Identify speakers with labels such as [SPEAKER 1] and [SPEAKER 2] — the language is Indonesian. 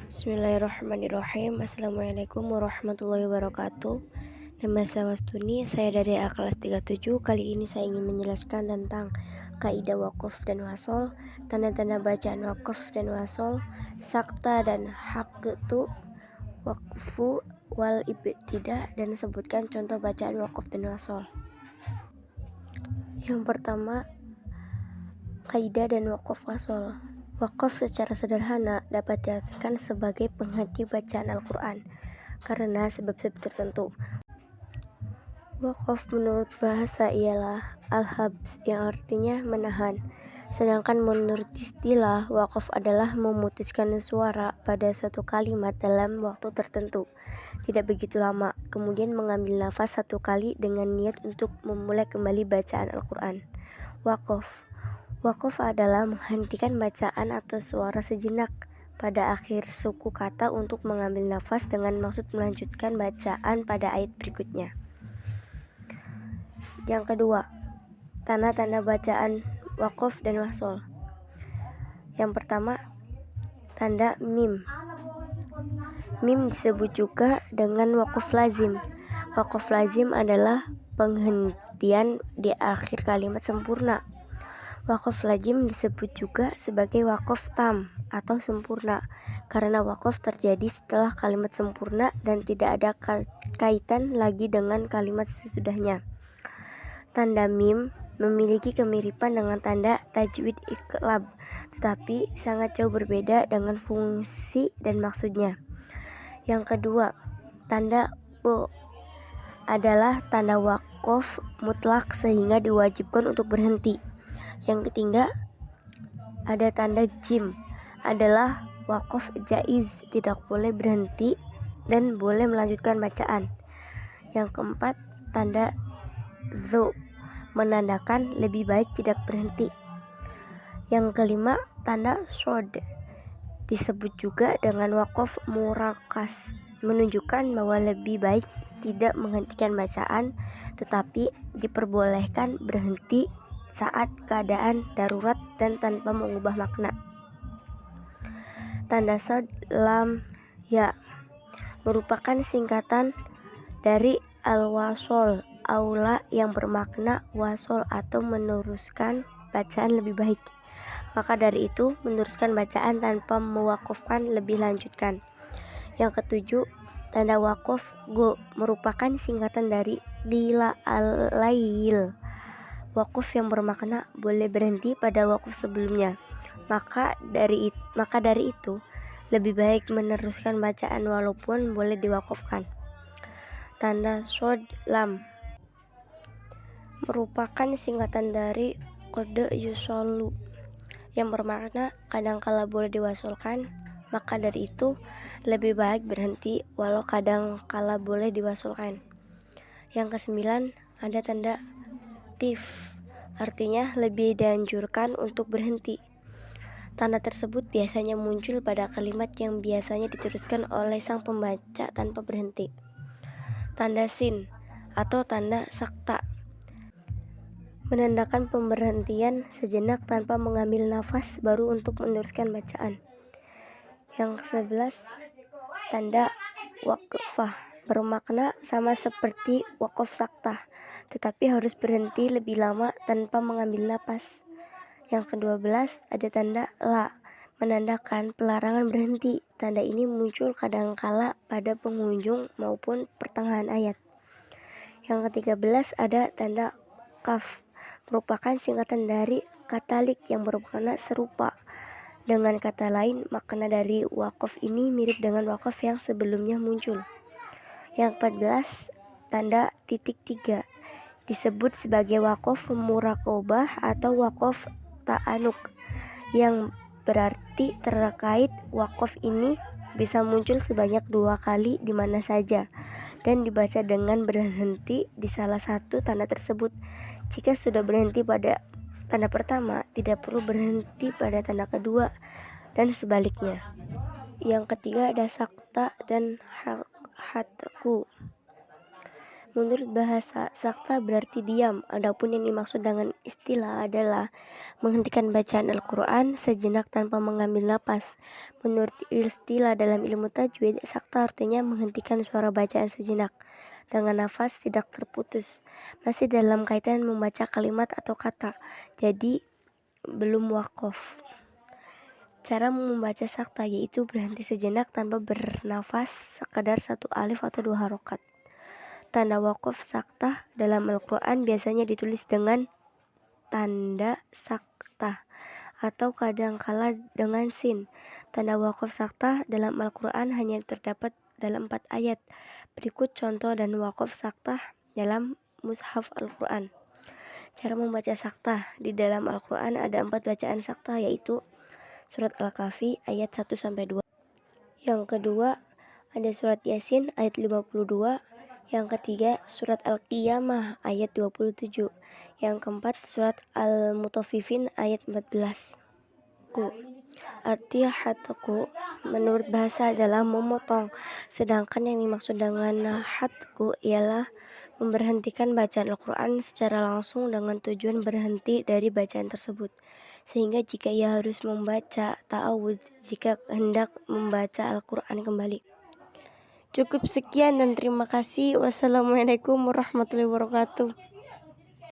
[SPEAKER 1] Bismillahirrahmanirrahim. Assalamualaikum warahmatullahi wabarakatuh. Nama saya Wastuni, saya dari A kelas 37. Kali ini saya ingin menjelaskan tentang kaidah wakaf dan wasol, tanda-tanda bacaan wakaf dan wasol, sakta dan haqtu, wakfu wal ibtidah, dan sebutkan contoh bacaan wakaf dan wasol. Yang pertama, kaidah dan wakaf wasol. Wakaf secara sederhana dapat diartikan sebagai penghenti bacaan Al-Quran karena sebab-sebab tertentu. Wakaf menurut bahasa ialah al-habs yang artinya menahan. Sedangkan menurut istilah, wakaf adalah memutuskan suara pada suatu kalimat dalam waktu tertentu, tidak begitu lama, kemudian mengambil nafas satu kali dengan niat untuk memulai kembali bacaan Al-Quran. Wakaf adalah menghentikan bacaan atau suara sejenak pada akhir suku kata untuk mengambil nafas dengan maksud melanjutkan bacaan pada ayat berikutnya. Yang kedua, tanda-tanda bacaan wakaf dan wasol. Yang pertama, tanda mim. Mim disebut juga dengan wakaf lazim. Wakaf lazim adalah penghentian di akhir kalimat sempurna. Wakaf lazim disebut juga sebagai wakaf tam atau sempurna karena wakaf terjadi setelah kalimat sempurna dan tidak ada kaitan lagi dengan kalimat sesudahnya. Tanda mim memiliki kemiripan dengan tanda tajwid iqlab, tetapi sangat jauh berbeda dengan fungsi dan maksudnya. Yang kedua, tanda bo adalah tanda wakaf mutlak sehingga diwajibkan untuk berhenti. Yang ketiga, ada tanda jim, adalah wakaf jaiz, tidak boleh berhenti dan boleh melanjutkan bacaan. Yang keempat, tanda zo, menandakan lebih baik tidak berhenti. Yang kelima, tanda shod, disebut juga dengan wakaf murakas, menunjukkan bahwa lebih baik tidak menghentikan bacaan tetapi diperbolehkan berhenti saat keadaan darurat dan tanpa mengubah makna. Tanda shad lam ya merupakan singkatan dari al-wasol aula yang bermakna wasol atau meneruskan bacaan lebih baik. Maka dari itu meneruskan bacaan tanpa mewakafkan lebih lanjutkan. Yang ketujuh, tanda wakaf go merupakan singkatan dari qila al-lail, wakaf yang bermakna boleh berhenti pada wakaf sebelumnya. Maka dari itu lebih baik meneruskan bacaan walaupun boleh diwakafkan. Tanda shod lam merupakan singkatan dari qad yusallu yang bermakna kadangkala boleh diwasolkan. Maka dari itu lebih baik berhenti walau kadangkala boleh diwasolkan. Yang kesembilan, ada tanda tif, artinya lebih dianjurkan untuk berhenti. Tanda tersebut biasanya muncul pada kalimat yang biasanya diteruskan oleh sang pembaca tanpa berhenti. Tanda sin atau tanda sakta menandakan pemberhentian sejenak tanpa mengambil nafas baru untuk meneruskan bacaan. Yang ke-11, tanda waqfah bermakna sama seperti wakaf sakta, tetapi harus berhenti lebih lama tanpa mengambil napas. Yang ke-12, ada tanda la, menandakan pelarangan berhenti. Tanda ini muncul kadangkala pada penghujung maupun pertengahan ayat. Yang ke-13, ada tanda kaf, merupakan singkatan dari katalik yang bermakna serupa. Dengan kata lain, makna dari wakaf ini mirip dengan wakaf yang sebelumnya muncul. Yang 14, tanda titik 3, disebut sebagai wakaf muraqabah atau wakaf ta'anuk, yang berarti terkait wakaf ini bisa muncul sebanyak 2 kali di mana saja dan dibaca dengan berhenti di salah satu tanda tersebut. Jika sudah berhenti pada tanda pertama, tidak perlu berhenti pada tanda kedua dan sebaliknya. Yang ketiga, ada sakta dan hatku, Menurut bahasa sakta berarti diam. Adapun yang dimaksud dengan istilah adalah menghentikan bacaan Al-Quran sejenak tanpa mengambil napas. Menurut istilah dalam ilmu tajwid, sakta artinya menghentikan suara bacaan sejenak dengan nafas tidak terputus. Masih dalam kaitan membaca kalimat atau kata, jadi belum wakaf. Cara membaca sakta yaitu berhenti sejenak tanpa bernafas sekadar satu alif atau 2 harokat. Tanda wakaf sakta dalam Al-Quran biasanya ditulis dengan tanda sakta atau kadangkala dengan sin. Tanda wakaf sakta dalam Al-Quran hanya terdapat dalam 4 ayat. Berikut contoh dan wakaf sakta dalam mushaf Al-Quran. Cara membaca sakta di dalam Al-Quran ada 4 bacaan sakta, yaitu surat Al-Kahfi ayat 1-2. Yang kedua ada surat Yasin ayat 52. Yang ketiga surat Al-Qiyamah ayat 27. Yang keempat surat Al-Mutaffifin ayat 14. Arti hatku menurut bahasa adalah memotong, sedangkan yang dimaksud dengan hatku ialah memberhentikan bacaan Al-Quran secara langsung dengan tujuan berhenti dari bacaan tersebut, sehingga jika ia harus membaca ta'awudz jika hendak membaca Al-Quran kembali. Cukup sekian dan terima kasih. Wassalamualaikum warahmatullahi wabarakatuh.